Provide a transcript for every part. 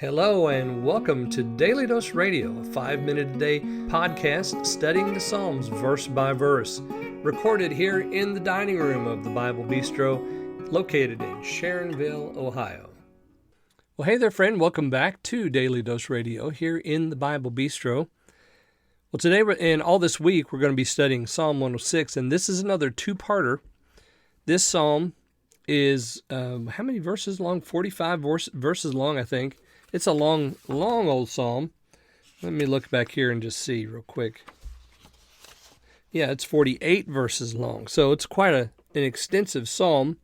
Hello and welcome to Daily Dose Radio, a 5-minute-a-day podcast studying the Psalms verse by verse, recorded here in the dining room of the Bible Bistro, located in Sharonville, Ohio. Well, hey there, friend. Welcome back to Daily Dose Radio here in the Bible Bistro. Well, today and all this week, we're going to be studying Psalm 106, and this is another two-parter. This psalm is, how many verses long? 45 verses long, I think. It's a long old psalm. Let me look back here and just see real quick. Yeah, it's 48 verses long, so it's quite an extensive psalm.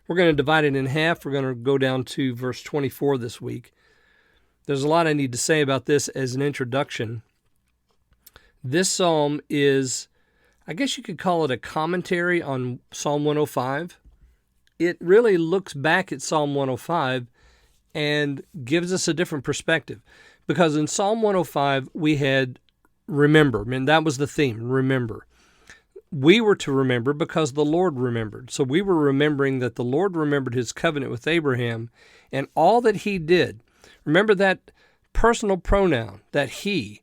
We're going to divide it in half. We're going to go down to verse 24 this week. There's a lot I need to say about this as an introduction. This psalm is, I guess you could call it a commentary on Psalm 105. It really looks back at Psalm 105 and gives us a different perspective. Because in Psalm 105, we had remember. I mean, that was the theme, remember. We were to remember because the Lord remembered. So we were remembering that the Lord remembered his covenant with Abraham and all that he did. Remember that personal pronoun, that he,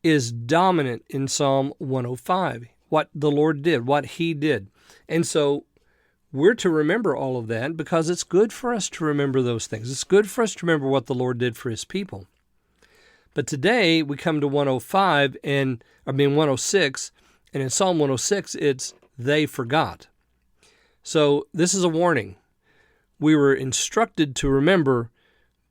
is dominant in Psalm 105. What the Lord did, what he did. And so we're to remember all of that because it's good for us to remember those things. It's good for us to remember what the Lord did for his people. But today we come to 106, and in Psalm 106 it's they forgot. So this is a warning. We were instructed to remember,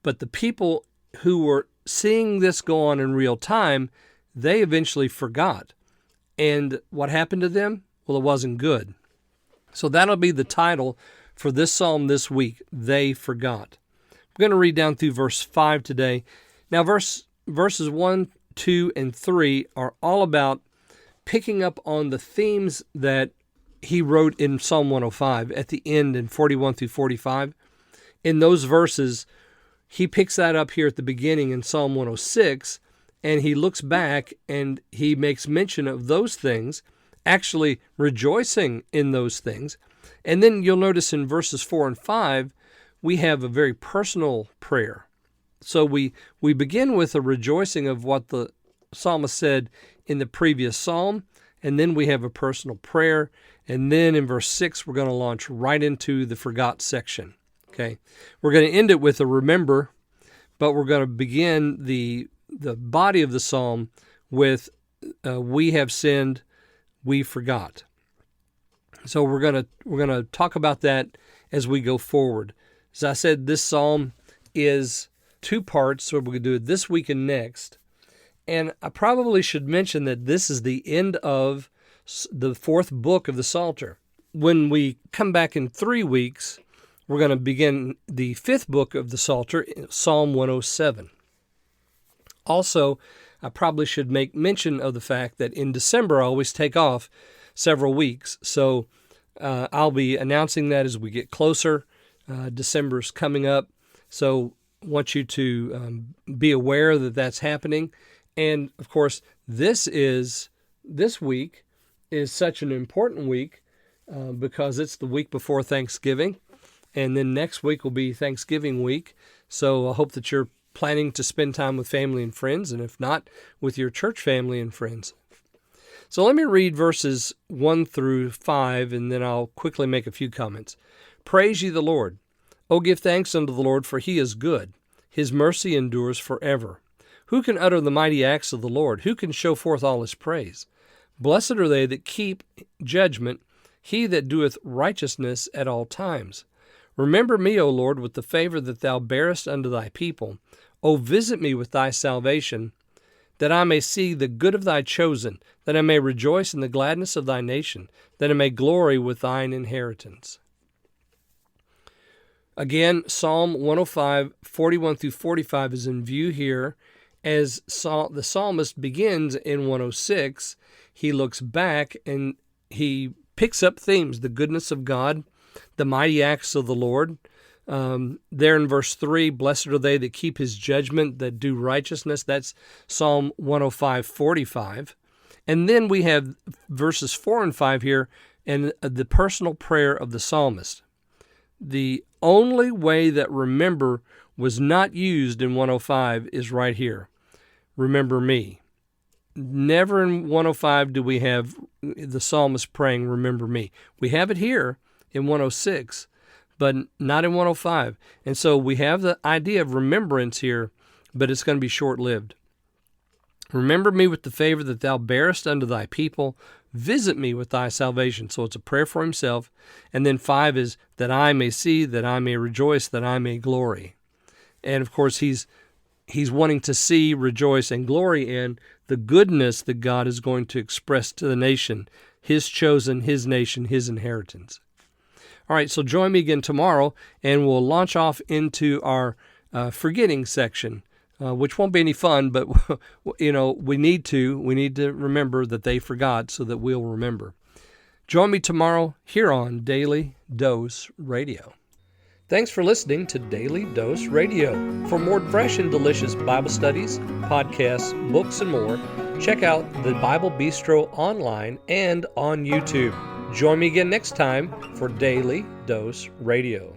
but the people who were seeing this go on in real time, they eventually forgot. And what happened to them? Well, it wasn't good. So that'll be the title for this psalm this week, They Forgot. We're going to read down through verse 5 today. Now verses 1, 2, and 3 are all about picking up on the themes that he wrote in Psalm 105 at the end in 41 through 45. In those verses, he picks that up here at the beginning in Psalm 106, and he looks back and he makes mention of those things, actually rejoicing in those things. And then you'll notice in verses 4 and 5, we have a very personal prayer. So we begin with a rejoicing of what the psalmist said in the previous psalm, and then we have a personal prayer. And then in verse 6, we're going to launch right into the forgot section. Okay, we're going to end it with a remember, but we're going to begin the body of the psalm with we have sinned, we forgot. So we're gonna talk about that as we go forward. As I said, this psalm is two parts, so we're going to do it this week and next. And I probably should mention that this is the end of the fourth book of the Psalter. When we come back in 3 weeks, we're going to begin the fifth book of the Psalter, Psalm 107. Also, I probably should make mention of the fact that in December I always take off several weeks. So I'll be announcing that as we get closer. December's coming up. So I want you to be aware that that's happening. And of course, this week is such an important week because it's the week before Thanksgiving. And then next week will be Thanksgiving week. So I hope that you're planning to spend time with family and friends, and if not, with your church family and friends. So let me read verses 1 through 5, and then I'll quickly make a few comments. Praise ye the Lord. O give thanks unto the Lord, for he is good. His mercy endures forever. Who can utter the mighty acts of the Lord? Who can show forth all his praise? Blessed are they that keep judgment, he that doeth righteousness at all times. Remember me, O Lord, with the favor that thou bearest unto thy people. O visit me with thy salvation, that I may see the good of thy chosen, that I may rejoice in the gladness of thy nation, that I may glory with thine inheritance. Again, Psalm 105, 41 through 45 is in view here. As the psalmist begins in 106, he looks back and he picks up themes, the goodness of God, the mighty acts of the Lord. There in verse 3, blessed are they that keep his judgment, that do righteousness. That's Psalm 105, 45. And then we have verses 4 and 5 here, and the personal prayer of the psalmist. The only way that remember was not used in 105 is right here. Remember me. Never in 105 do we have the psalmist praying, remember me. We have it here in 106, but not in 105. And so we have the idea of remembrance here, but it's going to be short-lived. Remember me with the favor that thou bearest unto thy people. Visit me with thy salvation. So it's a prayer for himself. And then 5 is that I may see, that I may rejoice, that I may glory. And of course, he's wanting to see, rejoice, and glory in the goodness that God is going to express to the nation, his chosen, his nation, his inheritance. All right, so join me again tomorrow, and we'll launch off into our forgetting section, which won't be any fun, but we need to remember that they forgot so that we'll remember. Join me tomorrow here on Daily Dose Radio. Thanks for listening to Daily Dose Radio. For more fresh and delicious Bible studies, podcasts, books, and more, check out the Bible Bistro online and on YouTube. Join me again next time for Daily Dose Radio.